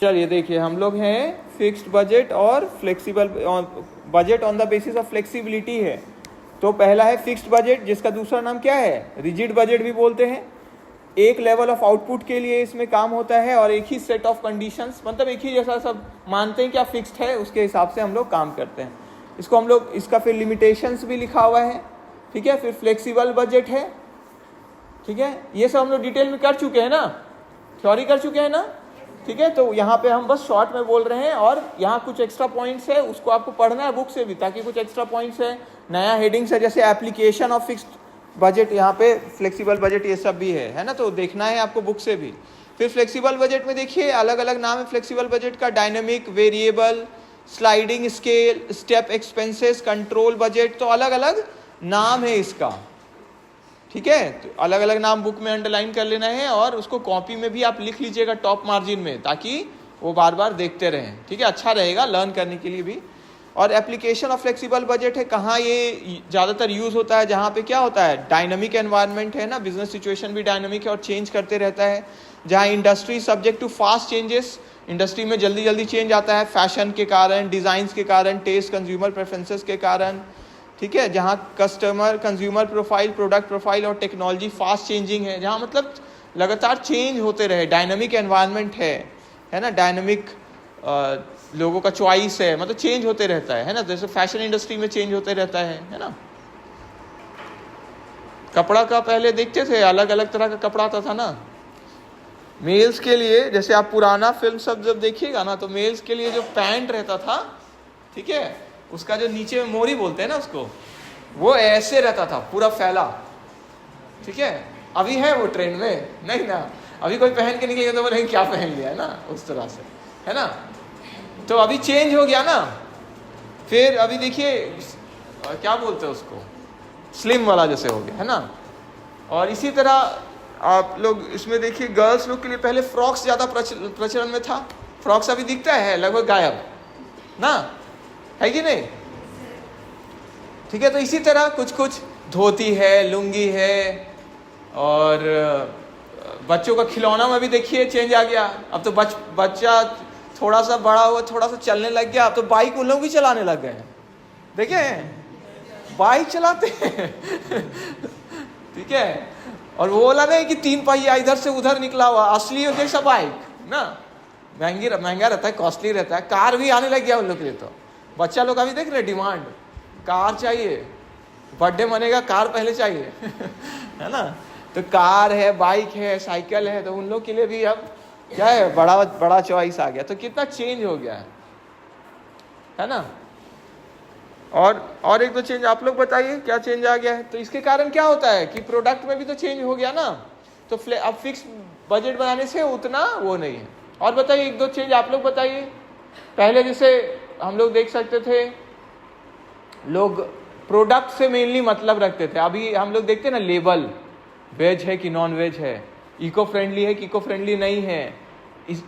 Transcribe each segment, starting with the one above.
चलिए देखिए, हम लोग हैं फिक्स्ड बजट और flexible budget on the basis of flexibility है। तो पहला है फिक्स्ड बजट, जिसका दूसरा नाम क्या है, रिजिड बजट भी बोलते हैं। एक लेवल ऑफ आउटपुट के लिए इसमें काम होता है और एक ही सेट ऑफ कंडीशंस, मतलब एक ही जैसा सब मानते हैं क्या फिक्स्ड है, उसके हिसाब से हम लोग काम करते हैं। इसको हम लोग, इसका फिर लिमिटेशंस भी लिखा हुआ है, ठीक है। फिर फ्लेक्सिबल बजट है, ठीक है। ये सब हम लोग डिटेल में कर चुके हैं ना, थ्योरी कर चुके हैं ना, ठीक है। तो यहाँ पे हम बस शॉर्ट में बोल रहे हैं और यहाँ कुछ एक्स्ट्रा पॉइंट्स है, उसको आपको पढ़ना है बुक से भी, ताकि कुछ एक्स्ट्रा पॉइंट्स है, नया हेडिंग्स है, जैसे एप्लीकेशन ऑफ फिक्स्ड बजट, यहाँ पे फ्लेक्सिबल बजट ये सब भी है ना, तो देखना है आपको बुक से भी। फिर फ्लेक्सिबल बजट में देखिए अलग अलग नाम है फ्लेक्सिबल बजट का, dynamic, variable, sliding scale, step expenses, control budget, तो अलग अलग नाम है इसका, ठीक है। तो अलग अलग नाम बुक में अंडरलाइन कर लेना है और उसको कॉपी में भी आप लिख लीजिएगा टॉप मार्जिन में, ताकि वो बार बार देखते रहें, ठीक है, अच्छा रहेगा लर्न करने के लिए भी। और एप्लीकेशन ऑफ फ्लेक्सिबल बजट है, कहाँ ये ज़्यादातर यूज़ होता है, जहाँ पे क्या होता है, डायनामिक एनवायरनमेंट है ना, बिजनेस सिचुएशन भी डायनामिक है और चेंज करते रहता है। जहाँ industry subject to fast changes, industry में जल्दी जल्दी चेंज आता है, फैशन के कारण, डिज़ाइंस के कारण, टेस्ट, कंज्यूमर प्रेफरेंसेस के कारण, ठीक है। जहाँ customer, consumer profile, product profile और टेक्नोलॉजी फास्ट चेंजिंग है, जहाँ मतलब लगातार चेंज होते रहे, डायनामिक एनवायरनमेंट है ना, डायनामिक लोगों का चॉइस है, मतलब चेंज होते रहता है ना, जैसे फैशन इंडस्ट्री में चेंज होते रहता है ना। कपड़ा का पहले देखते थे अलग अलग तरह का कपड़ा आता था ना, मेल्स के लिए, जैसे आप पुराना फिल्म सब जब देखिएगा ना, तो मेल्स के लिए जो पैंट रहता था, ठीक है, उसका जो नीचे में मोरी बोलते हैं ना उसको, वो ऐसे रहता था पूरा फैला, ठीक है। अभी है वो ट्रेंड में नहीं ना, अभी कोई पहन के निकलेगा तो बोलेंगे क्या पहन लिया है ना, उस तरह से है ना। तो अभी चेंज हो गया ना। फिर अभी देखिए क्या बोलते हैं उसको, स्लिम वाला जैसे हो गया है ना। और इसी तरह आप लोग इसमें देखिए गर्ल्स लोग के लिए पहले फ्रॉक्स ज़्यादा प्रचलन में था, फ्रॉक्स अभी दिखता है लगभग गायब ना, है कि नहीं, ठीक है। तो इसी तरह कुछ कुछ धोती है, लुंगी है, और बच्चों का खिलौना में भी देखिए चेंज आ गया। अब तो बच्चा थोड़ा सा बड़ा हुआ, थोड़ा सा चलने लग गया, अब तो बाइक उन लोग भी चलाने लग गए हैं, देखें बाइक चलाते हैं ठीक है। और वो वाला नहीं कि 3 पहिया इधर से उधर निकला हुआ, असली जैसा बाइक ना, महंगा रहता है, कॉस्टली रहता है। कार भी आने लग गया उन लोग के लिए, तो बच्चा लोग अभी देख रहे डिमांड, कार चाहिए, बर्थडे मनेगा कार पहले चाहिए है ना। तो कार है, बाइक है, साइकिल है, तो उन लोग के लिए भी अब क्या है, बड़ा चॉइस आ गया। तो कितना चेंज हो गया है ना। और एक दो चेंज आप लोग बताइए क्या चेंज आ गया है। तो इसके कारण क्या होता है कि प्रोडक्ट में भी तो चेंज हो गया ना, तो अब फिक्स बजट बनाने से उतना वो नहीं है। और बताइए एक दो चेंज आप लोग बताइए। पहले जैसे हम लोग देख सकते थे, लोग प्रोडक्ट से मेनली मतलब रखते थे, अभी हम लोग देखते हैं ना लेबल, वेज है कि नॉन वेज है, इको फ्रेंडली है कि इको फ्रेंडली नहीं है।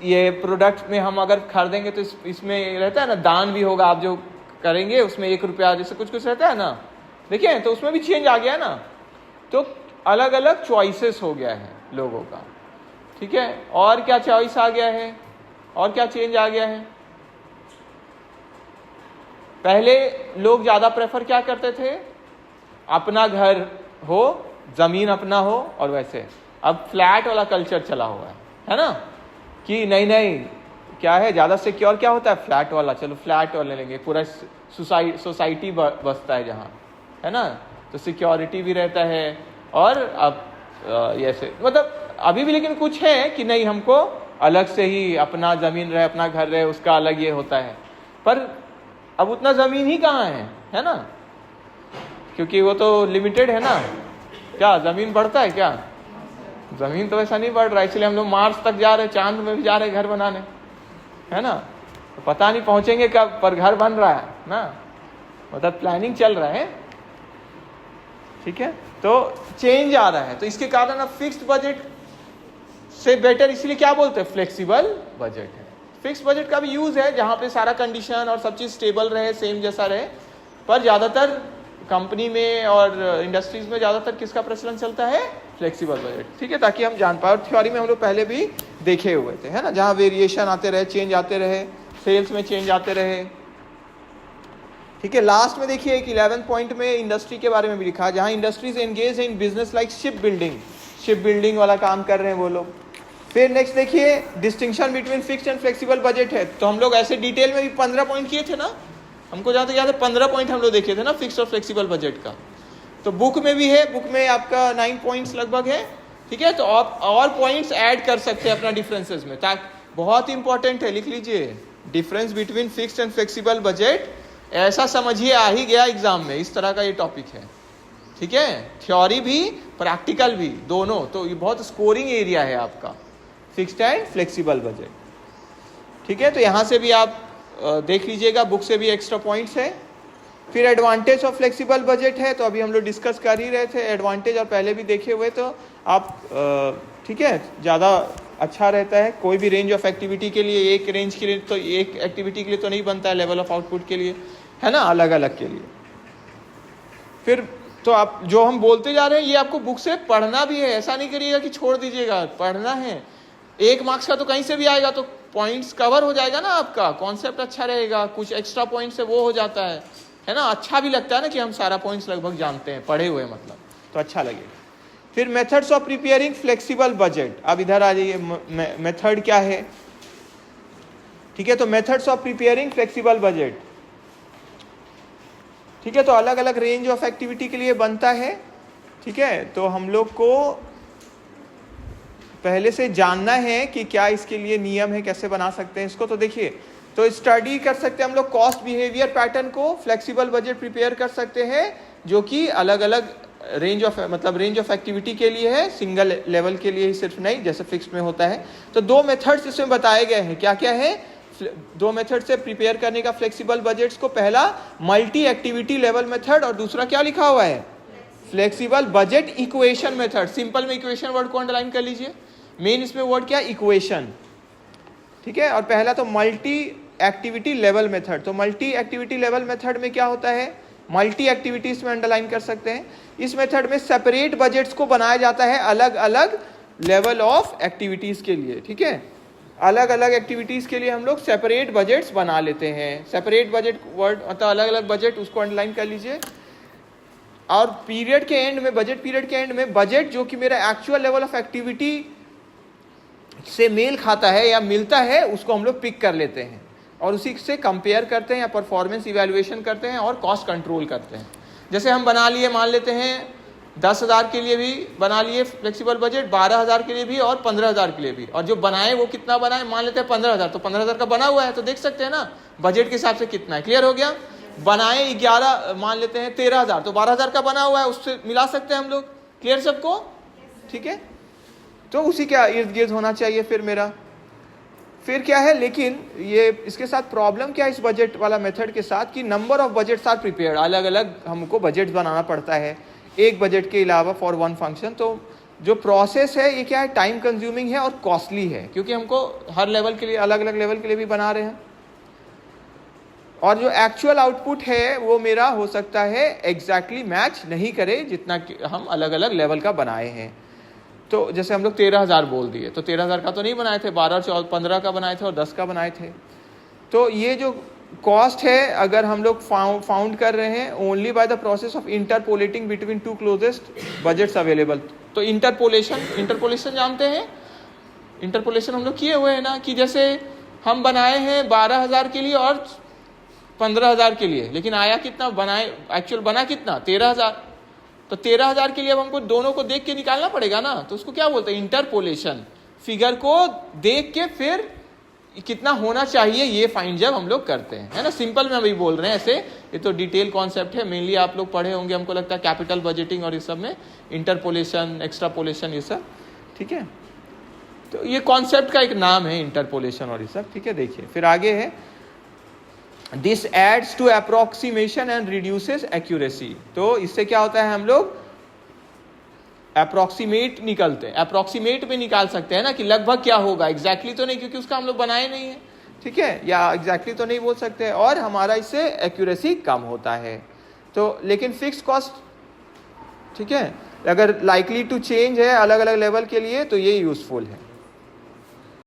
ये प्रोडक्ट में हम अगर खरीदेंगे तो इसमें रहता है ना, दान भी होगा, आप जो करेंगे उसमें 1 रुपया जैसे कुछ कुछ रहता है ना, देखिए, तो उसमें भी चेंज आ गया ना। तो अलग अलग चॉइसेस हो गया है लोगों का, ठीक है। और क्या चॉइस आ गया है, और क्या चेंज आ गया है। पहले लोग ज्यादा प्रेफर क्या करते थे, अपना घर हो, जमीन अपना हो, और वैसे अब फ्लैट वाला कल्चर चला हुआ है ना, कि नहीं क्या है, ज्यादा सिक्योर क्या होता है, फ्लैट वाला, चलो फ्लैट वाले लेंगे, पूरा सोसाइटी बसता है जहाँ, है ना, तो सिक्योरिटी भी रहता है। और अब ऐसे मतलब अभी भी लेकिन कुछ है कि नहीं, हमको अलग से ही अपना जमीन रहे, अपना घर रहे, उसका अलग ये होता है। पर अब उतना जमीन ही कहाँ है ना, क्योंकि वो तो लिमिटेड है ना। क्या जमीन बढ़ता है क्या, जमीन तो ऐसा नहीं बढ़ रहा, इसलिए हम लोग मार्स तक जा रहे, चांद में भी जा रहे घर बनाने, है ना। तो पता नहीं पहुंचेंगे कब, पर घर बन रहा है ना, मतलब प्लानिंग चल रहा है, ठीक है। तो चेंज आ रहा है, तो इसके कारण अब फिक्स्ड बजट से बेटर इसलिए क्या बोलते हैं, फ्लेक्सिबल बजट है। फिक्स्ड बजट का भी यूज है जहां पे सारा कंडीशन और सब चीज स्टेबल रहे, सेम जैसा रहे। पर ज्यादातर कंपनी में और इंडस्ट्रीज में ज्यादातर किसका प्रचलन चलता है, फ्लेक्सिबल बजट, ठीक है, ताकि हम जान पाए। और थ्योरी में हम लोग पहले भी देखे हुए थे, है ना, जहाँ वेरिएशन आते रहे, चेंज आते रहे, सेल्स में चेंज आते रहे, ठीक है। लास्ट में देखिए एक 11 पॉइंट में इंडस्ट्री के बारे में भी लिखा है, जहाँ industries engage in business like ship building वाला काम कर रहे हैं वो लोग। फिर नेक्स्ट देखिए distinction between fixed and flexible budget है। तो हम लोग ऐसे डिटेल में भी 15 पॉइंट किए थे ना, हमको जहाँ तक याद है 15 पॉइंट हम लोग देखे थे ना फिक्स्ड और फ्लेक्सिबल बजट का। तो बुक में भी है, बुक में आपका 9 पॉइंट्स लगभग है, ठीक है। तो आप और पॉइंट्स ऐड कर सकते हैं अपना डिफरेंसेस में, ताकि बहुत इंपॉर्टेंट है, लिख लीजिए difference between fixed and flexible budget. ऐसा समझिए आ ही गया एग्जाम में, इस तरह का ये टॉपिक है, ठीक है, थ्योरी भी प्रैक्टिकल भी दोनों। तो ये बहुत स्कोरिंग एरिया है आपका फिक्स्ड एंड फ्लेक्सिबल बजट, ठीक है। तो यहाँ से भी आप देख लीजिएगा, बुक से भी एक्स्ट्रा पॉइंट्स है। फिर एडवांटेज ऑफ फ्लेक्सिबल बजट है, तो अभी हम लोग डिस्कस कर ही रहे थे एडवांटेज, और पहले भी देखे हुए, तो आप ठीक है ज़्यादा अच्छा रहता है। कोई भी रेंज ऑफ एक्टिविटी के लिए, एक रेंज के लिए तो एक एक्टिविटी के लिए तो नहीं बनता है, लेवल ऑफ आउटपुट के लिए, है ना, अलग अलग के लिए। फिर तो आप जो हम बोलते जा रहे हैं ये आपको बुक से पढ़ना भी है, ऐसा नहीं करिएगा कि छोड़ दीजिएगा, पढ़ना है। 1 मार्क्स का तो कहीं से भी आएगा, तो पॉइंट्स कवर हो जाएगा ना, आपका कॉन्सेप्ट अच्छा रहेगा, कुछ एक्स्ट्रा पॉइंट से वो हो जाता है ना, अच्छा भी लगता है ना कि हम सारा पॉइंट्स लगभग जानते हैं, पढ़े हुए मतलब, तो अच्छा लगेगा। फिर methods of preparing flexible budget, अब इधर आ जाइए, मेथड क्या है, ठीक है। तो methods of preparing flexible budget, ठीक है, तो अलग अलग रेंज ऑफ एक्टिविटी के लिए बनता है, ठीक है। तो हम लोग को पहले से जानना है कि क्या इसके लिए नियम है, कैसे बना सकते हैं इसको। तो देखिए, तो स्टडी कर सकते हैं हम लोग कॉस्ट बिहेवियर पैटर्न को, फ्लेक्सिबल बजट प्रिपेयर कर सकते हैं, जो कि अलग अलग रेंज ऑफ एक्टिविटी के लिए है, सिंगल लेवल के लिए ही सिर्फ नहीं, जैसे फिक्स्ड में होता है। तो 2 मेथड्स इसमें बताए गए हैं, क्या क्या है, 2 मेथड से प्रिपेयर करने का फ्लेक्सिबल बजट्स को। पहला मल्टी एक्टिविटी लेवल मेथड, और दूसरा क्या लिखा हुआ है, flexible budget equation method. Simple में इक्वेशन वर्ड को अंडरलाइन कर लीजिए, मेन इसमें वर्ड क्या, इक्वेशन, ठीक है। और पहला तो मल्टी एक्टिविटी लेवल मेथड। तो मल्टी एक्टिविटी लेवल मेथड में क्या होता है, मल्टी एक्टिविटीज में अंडरलाइन कर सकते हैं। इस मेथड में सेपरेट बजट्स को बनाया जाता है अलग अलग लेवल ऑफ एक्टिविटीज के लिए, ठीक है। अलग अलग एक्टिविटीज के लिए हम लोग सेपरेट बजट्स बना लेते हैं। सेपरेट बजट वर्ड मतलब अलग अलग बजट, उसको अंडरलाइन कर लीजिए। और पीरियड के एंड में, बजट पीरियड के एंड में, बजट जो कि मेरा एक्चुअल लेवल ऑफ एक्टिविटी से मेल खाता है या मिलता है, उसको हम लोग पिक कर लेते हैं और उसी से कंपेयर करते हैं या परफॉर्मेंस इवैल्यूएशन करते हैं और कॉस्ट कंट्रोल करते हैं। जैसे हम बना लिए, मान लेते हैं 10,000 के लिए भी बना लिए फ्लेक्सिबल बजट, 12,000 के लिए भी और 15,000 के लिए भी। और जो बनाए वो कितना बनाए, मान लेते हैं 15,000, तो 15,000 का बना हुआ है, तो देख सकते हैं ना बजट के हिसाब से कितना है। क्लियर हो गया। बनाए 11, मान लेते हैं 13,000, तो 12,000 का बना हुआ है, उससे मिला सकते हैं हम लोग। क्लियर सबको, ठीक है। तो उसी के इर्द गिर्द होना चाहिए फिर मेरा। फिर क्या है, लेकिन ये इसके साथ प्रॉब्लम क्या है इस बजट वाला मेथड के साथ, कि number of budgets are prepared, अलग अलग हमको बजट्स बनाना पड़ता है एक बजट के अलावा फॉर वन फंक्शन। तो जो प्रोसेस है ये क्या है, टाइम कंज्यूमिंग है और कॉस्टली है, क्योंकि हमको हर लेवल के लिए, अलग अलग लेवल के लिए भी बना रहे हैं। और जो एक्चुअल आउटपुट है वो मेरा हो सकता है एग्जैक्टली मैच नहीं करे जितना हम अलग अलग लेवल का बनाए हैं। तो जैसे हम लोग 13,000 बोल दिए, तो 13,000 का तो नहीं बनाए थे, 12, 14, 15 का बनाए थे और 10 का बनाए थे। तो ये जो कॉस्ट है, अगर हम लोग फाउंड कर रहे हैं only by the process of interpolating between 2 closest budgets available. तो इंटरपोलेशन जानते हैं, इंटरपोलेशन हम लोग किए हुए हैं ना, कि जैसे हम बनाए हैं 12,000 के लिए और 15,000 के लिए, लेकिन आया कितना, बनाए एक्चुअल बना कितना, 13,000। तो 13,000 के लिए अब हमको दोनों को देख के निकालना पड़ेगा ना, तो उसको क्या बोलते हैं, इंटरपोलेशन। फिगर को देख के फिर कितना होना चाहिए ये फाइंड जब हम लोग करते हैं, है ना। सिंपल में अभी बोल रहे हैं, ऐसे ये तो डिटेल कॉन्सेप्ट है, मेनली आप लोग पढ़े होंगे, हमको लगता है कैपिटल बजटिंग और इस सब में इंटरपोलेशन, एक्स्ट्रापोलेशन, ये सब, ठीक है। तो ये कॉन्सेप्ट का एक नाम है इंटरपोलेशन और ये सब, ठीक है। देखिए फिर आगे है, this adds to approximation and reduces accuracy. तो इससे क्या होता है, हम लोग अप्रोक्सीमेट निकलते हैं, अप्रोक्सीमेट में निकाल सकते हैं ना कि लगभग क्या होगा, एग्जैक्टली तो नहीं, क्योंकि उसका हम लोग बनाए नहीं है, ठीक है, या एग्जैक्टली तो नहीं बोल सकते, और हमारा इससे एक्यूरेसी कम होता है। तो लेकिन फिक्स कॉस्ट, ठीक है, अगर लाइकली टू चेंज है अलग अलग लेवल के लिए तो ये यूजफुल है।